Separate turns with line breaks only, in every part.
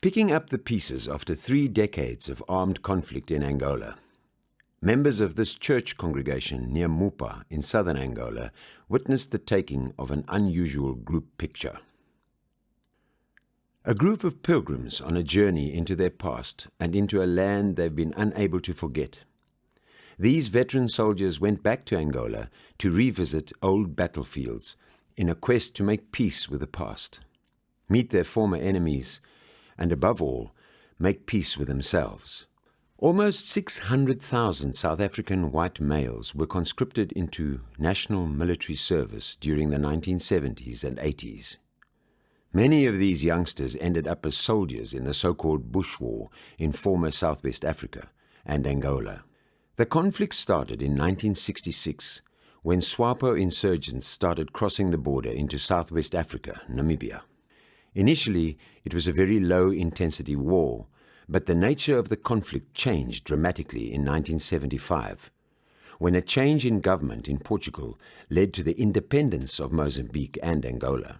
Picking up the pieces after 3 decades of armed conflict in Angola, members of this church congregation near Mupa in southern Angola witnessed the taking of an unusual group picture. A group of pilgrims on a journey into their past and into a land they've been unable to forget. These veteran soldiers went back to Angola to revisit old battlefields in a quest to make peace with the past, meet their former enemies, and above all, make peace with themselves. Almost 600,000 South African white males were conscripted into national military service during the 1970s and 80s. Many of these youngsters ended up as soldiers in the so-called Bush War in former Southwest Africa and Angola. The conflict started in 1966 when SWAPO insurgents started crossing the border into Southwest Africa, Namibia. Initially, it was a very low-intensity war, but the nature of the conflict changed dramatically in 1975, when a change in government in Portugal led to the independence of Mozambique and Angola.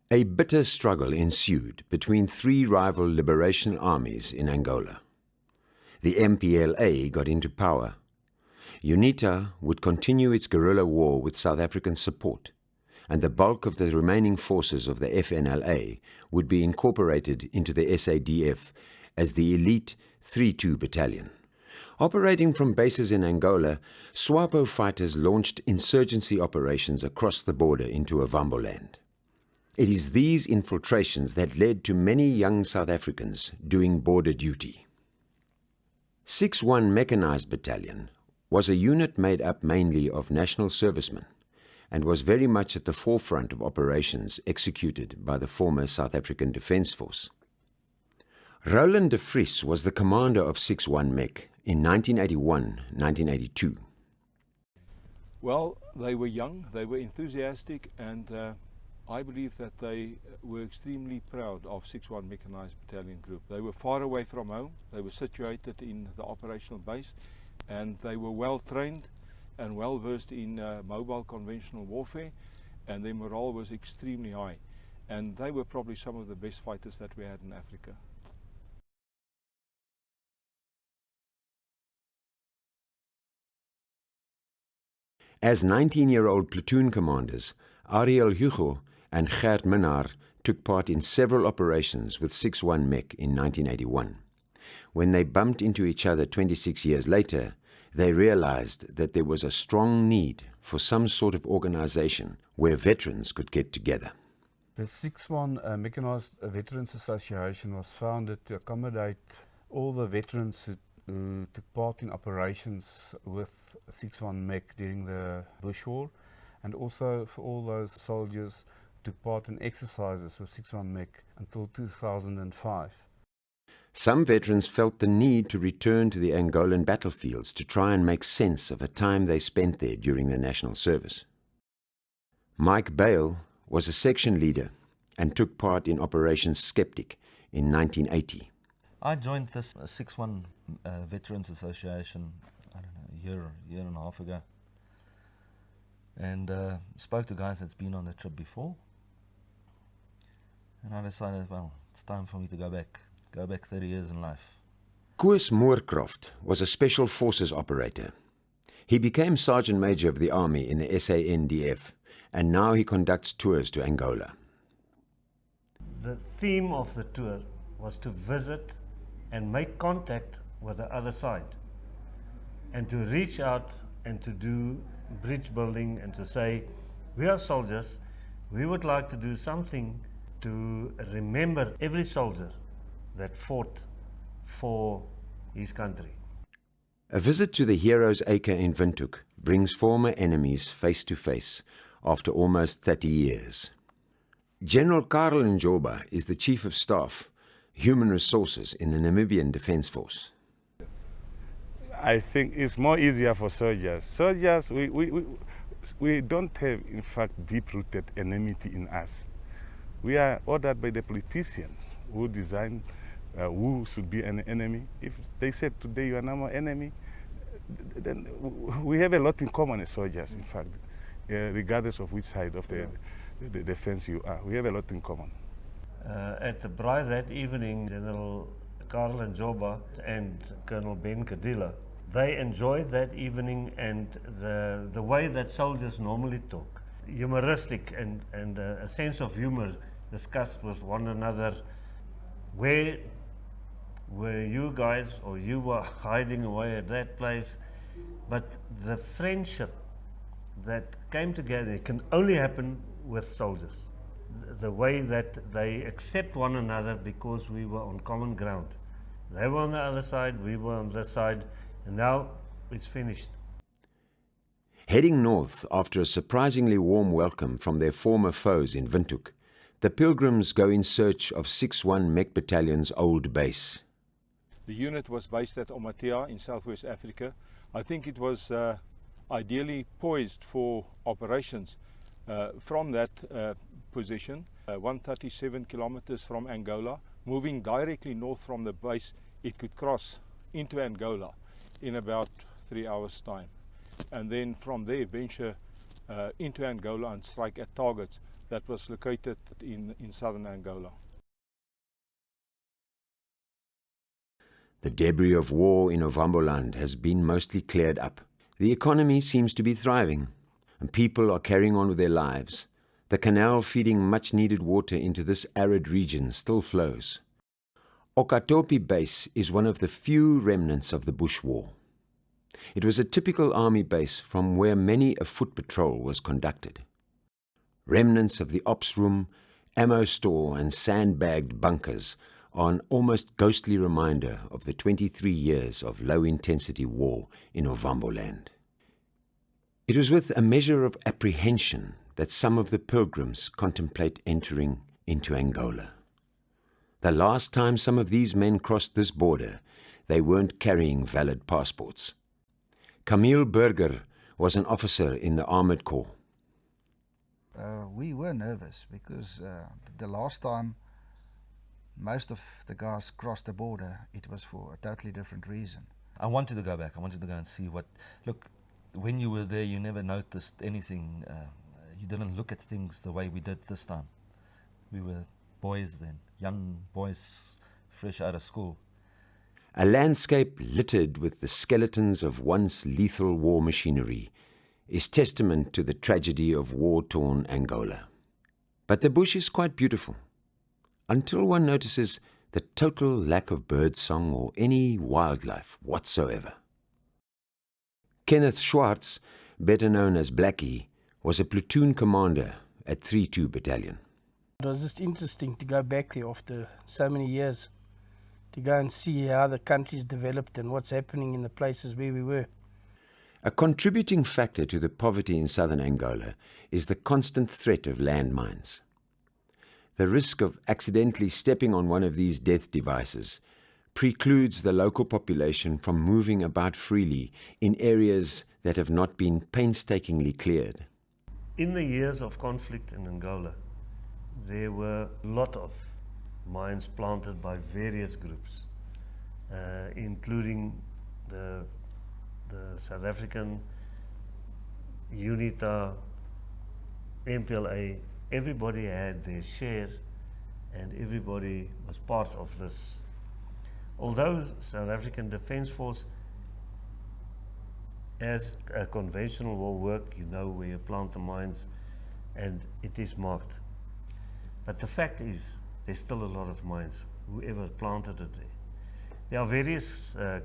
A bitter struggle ensued between 3 rival liberation armies in Angola. The MPLA got into power. UNITA would continue its guerrilla war with South African support, and the bulk of the remaining forces of the FNLA would be incorporated into the SADF as the elite 3-2 battalion. Operating from bases in Angola, SWAPO fighters launched insurgency operations across the border into Ovamboland. It is these infiltrations that led to many young South Africans doing border duty. 6-1 Mechanized Battalion was a unit made up mainly of national servicemen and was very much at the forefront of operations executed by the former South African Defence Force. Roland de Vries was the commander of 6-1 Mech in 1981-1982.
Well, they were young, they were enthusiastic, and I believe that they were extremely proud of 6-1 Mechanized Battalion Group. They were far away from home, they were situated in the operational base, and they were well trained and well versed in mobile conventional warfare, and their morale was extremely high. And they were probably some of the best fighters that we had in Africa.
As 19-year-old platoon commanders, Ariel Hugo and Gert Minnaar took part in several operations with 6-1 Mech in 1981. When they bumped into each other 26 years later, they realized that there was a strong need for some sort of organization where veterans could get together.
The 6-1 Mechanized Veterans Association was founded to accommodate all the veterans who took part in operations with 6-1 Mech during the Bush War, and also for all those soldiers who took part in exercises with 6-1 Mech until 2005.
Some veterans felt the need to return to the Angolan battlefields to try and make sense of a time they spent there during their national service. Mike Bale was a section leader and took part in Operation Skeptic in 1980.
I joined this 6-1 Veterans Association, I don't know, a year and a half ago, and spoke to guys that's been on the trip before, and I decided, well, it's time for me to go back 30 years in life.
Koos Moorcroft was a Special Forces operator. He became Sergeant Major of the Army in the SANDF, and now he conducts tours to Angola.
The theme of the tour was to visit and make contact with the other side, and to reach out and to do bridge building and to say, we are soldiers, we would like to do something to remember every soldier that fought for his country.
A visit to the Heroes Acre in Windhoek brings former enemies face to face after almost 30 years. General Karel Njoba is the Chief of Staff, Human Resources in the Namibian Defence Force.
I think it's more easier for soldiers. Soldiers, we don't have, in fact, deep-rooted enmity in us. We are ordered by the politicians who design who should be an enemy. If they said today you are now an enemy, then we have a lot in common as soldiers, in fact, regardless of which side of the fence you are. We have a lot in common.
At the braai that evening, General Karl Njoba and Colonel Ben Kadila, they enjoyed that evening and the way that soldiers normally talk. Humoristic and a sense of humor discussed with one another. Where were you guys, or you were hiding away at that place? But the friendship that came together can only happen with soldiers. The way that they accept one another because we were on common ground. They were on the other side, we were on this side, and now it's finished.
Heading north after a surprisingly warm welcome from their former foes in Windhoek, the pilgrims go in search of 6-1 Mech Battalion's old base.
The unit was based at Omatea in Southwest Africa. I think it was ideally poised for operations from that position, 137 kilometers from Angola. Moving directly north from the base, it could cross into Angola in about 3 hours' time. And then from there venture into Angola and strike at targets that was located in southern Angola.
The debris of war in Ovamboland has been mostly cleared up. The economy seems to be thriving, and people are carrying on with their lives. The canal feeding much-needed water into this arid region still flows. Okatopi Base is one of the few remnants of the Bush War. It was a typical army base from where many a foot patrol was conducted. Remnants of the ops room, ammo store and sandbagged bunkers are an almost ghostly reminder of the 23 years of low-intensity war in Ovamboland. It was with a measure of apprehension that some of the pilgrims contemplate entering into Angola. The last time some of these men crossed this border, they weren't carrying valid passports. Camille Burger was an officer in the Armoured Corps.
We were nervous because the last time most of the guys crossed the border, it was for a totally different reason.
I wanted to go back. I wanted to go and see what... Look, when you were there, you never noticed anything. You didn't look at things the way we did this time. We were boys then, young boys fresh out of school.
A landscape littered with the skeletons of once lethal war machinery is testament to the tragedy of war-torn Angola. But the bush is quite beautiful, until one notices the total lack of birdsong or any wildlife whatsoever. Kenneth Schwartz, better known as Blackie, was a platoon commander at 3-2 Battalion.
It was just interesting to go back there after so many years, to go and see how the country's developed and what's happening in the places where we were.
A contributing factor to the poverty in southern Angola is the constant threat of landmines. The risk of accidentally stepping on one of these death devices precludes the local population from moving about freely in areas that have not been painstakingly cleared.
In the years of conflict in Angola, there were a lot of mines planted by various groups, including the South African, UNITA, MPLA. Everybody had their share and everybody was part of this. Although South African Defence Force, as a conventional war work, you know where you plant the mines and it is marked. But the fact is, there's still a lot of mines, whoever planted it there. There are various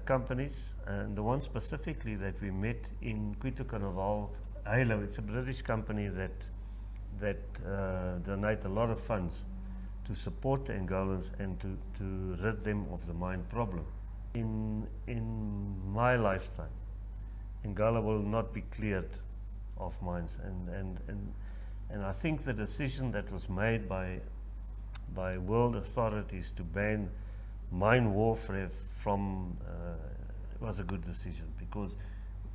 companies, and the one specifically that we met in Cuito Carnaval, Halo, it's a British company that donate a lot of funds to support the Angolans and to rid them of the mine problem. In my lifetime, Angola will not be cleared of mines, and I think the decision that was made by world authorities to ban mine warfare from was a good decision, because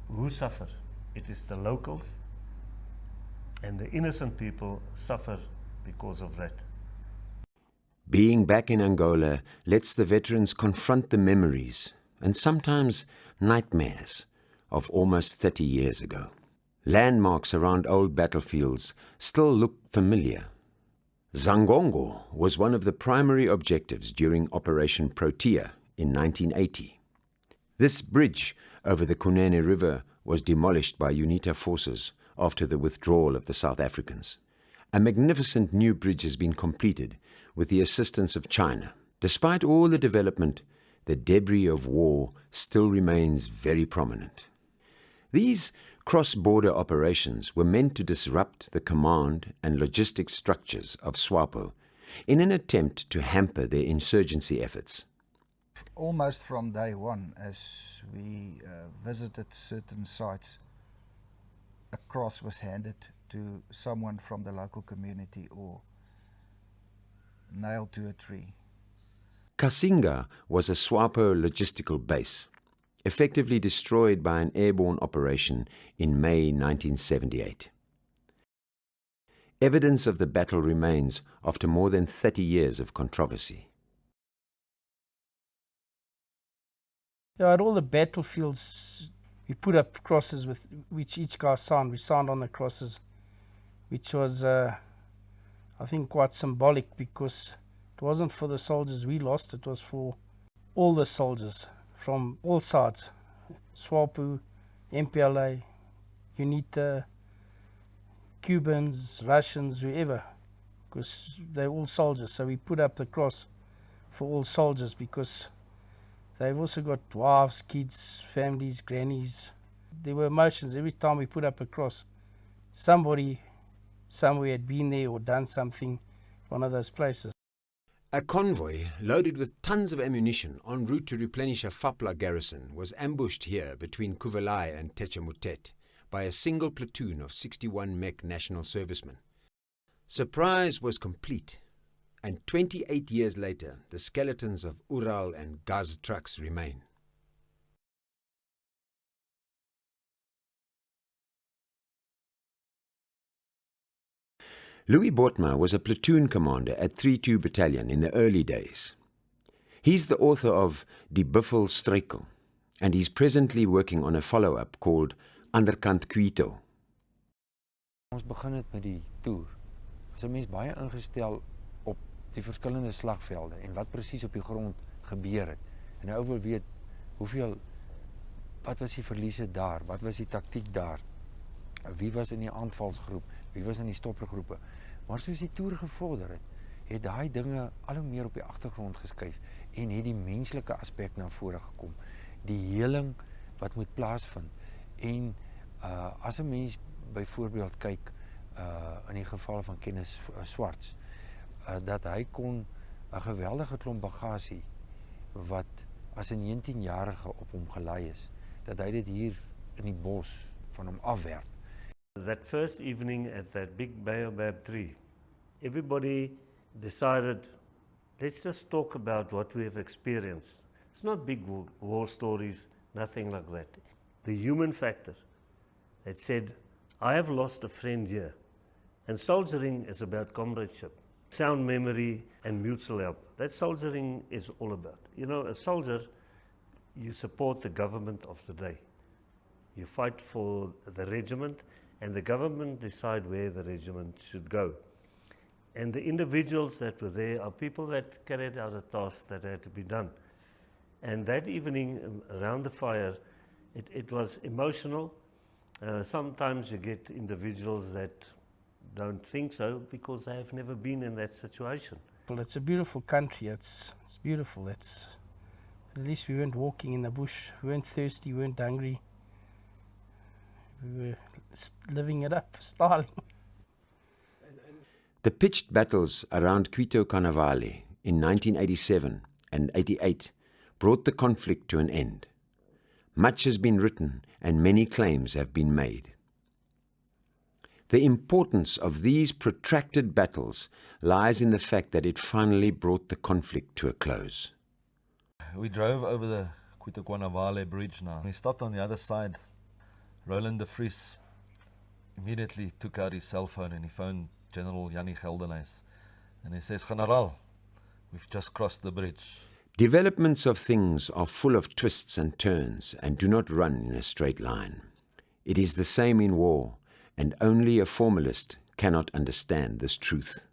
who suffer? It is the locals, and the innocent people suffer because of that.
Being back in Angola lets the veterans confront the memories, and sometimes nightmares, of almost 30 years ago. Landmarks around old battlefields still look familiar. Zangongo was one of the primary objectives during Operation Protea in 1980. This bridge over the Kunene River was demolished by UNITA forces after the withdrawal of the South Africans. A magnificent new bridge has been completed with the assistance of China. Despite all the development, the debris of war still remains very prominent. These cross-border operations were meant to disrupt the command and logistics structures of SWAPO in an attempt to hamper their insurgency efforts.
Almost from day one, as we visited certain sites, a cross was handed to someone from the local community or nailed to a tree.
Kasinga was a SWAPO logistical base, effectively destroyed by an airborne operation in May 1978. Evidence of the battle remains after more than 30 years of controversy.
Yeah, at all the battlefields, we put up crosses with which each guy signed. We signed on the crosses, which was, I think, quite symbolic, because it wasn't for the soldiers we lost, it was for all the soldiers from all sides, SWAPO, MPLA, UNITA, Cubans, Russians, whoever, because they're all soldiers. So we put up the cross for all soldiers, because they've also got wives, kids, families, grannies. There were emotions every time we put up a cross. Somebody somewhere had been there or done something, one of those places.
A convoy loaded with tons of ammunition en route to replenish a Fapla garrison was ambushed here between Kuvelai and Techemutet by a single platoon of 61 Mek national servicemen. Surprise was complete, and 28 years later, the skeletons of Ural and Gaz trucks remain. Louis Botma was a platoon commander at 3-2 Battalion in the early days. He's the author of Die Buffel Struikel, and he's presently working on a follow-up called Anderkant Quito.
Ons begin het met die toer. As 'n mens baie ingestel op die verskillende slagvelde en wat presies op die grond gebeur het. En 'n ou wil weet wat was die verliese daar, wat was die taktiek daar? Wie was in die aanvalsgroep, wie was in die stoppergroepe? Maar soos die toer gevorder het daai dinge al hoe meer op die agtergrond geskuif en het die menslike aspek na vore gekom. Die heling wat moet plaasvind. En as 'n mens byvoorbeeld kyk in die geval van Kenneth Swarts, dat hy kon 'n geweldige klomp bagasie wat as 'n 19-jarige op hom gelei is, dat hy dit hier in die bos van hom afwerp.
That first evening at that big baobab tree, everybody decided, let's just talk about what we have experienced. It's not big war stories, nothing like that. The human factor that said, I have lost a friend here. And soldiering is about comradeship, sound memory and mutual help. That's soldiering is all about. You know, a soldier, you support the government of the day. You fight for the regiment, and the government decide where the regiment should go. And the individuals that were there are people that carried out a task that had to be done. And that evening around the fire, it was emotional. Sometimes you get individuals that don't think so because they have never been in that situation.
Well, it's a beautiful country. It's beautiful. At least we weren't walking in the bush. We weren't thirsty. We weren't hungry. We were living it up, styling.
The pitched battles around Quito Carnavale in 1987 and 88 brought the conflict to an end. Much has been written and many claims have been made. The importance of these protracted battles lies in the fact that it finally brought the conflict to a close.
We drove over the Quito Carnavale bridge now. We stopped on the other side. Roland de Vries immediately took out his cell phone and he phoned General Jannie Geldenhuys. And he says, General, we've just crossed the bridge.
Developments of things are full of twists and turns and do not run in a straight line. It is the same in war, and only a formalist cannot understand this truth.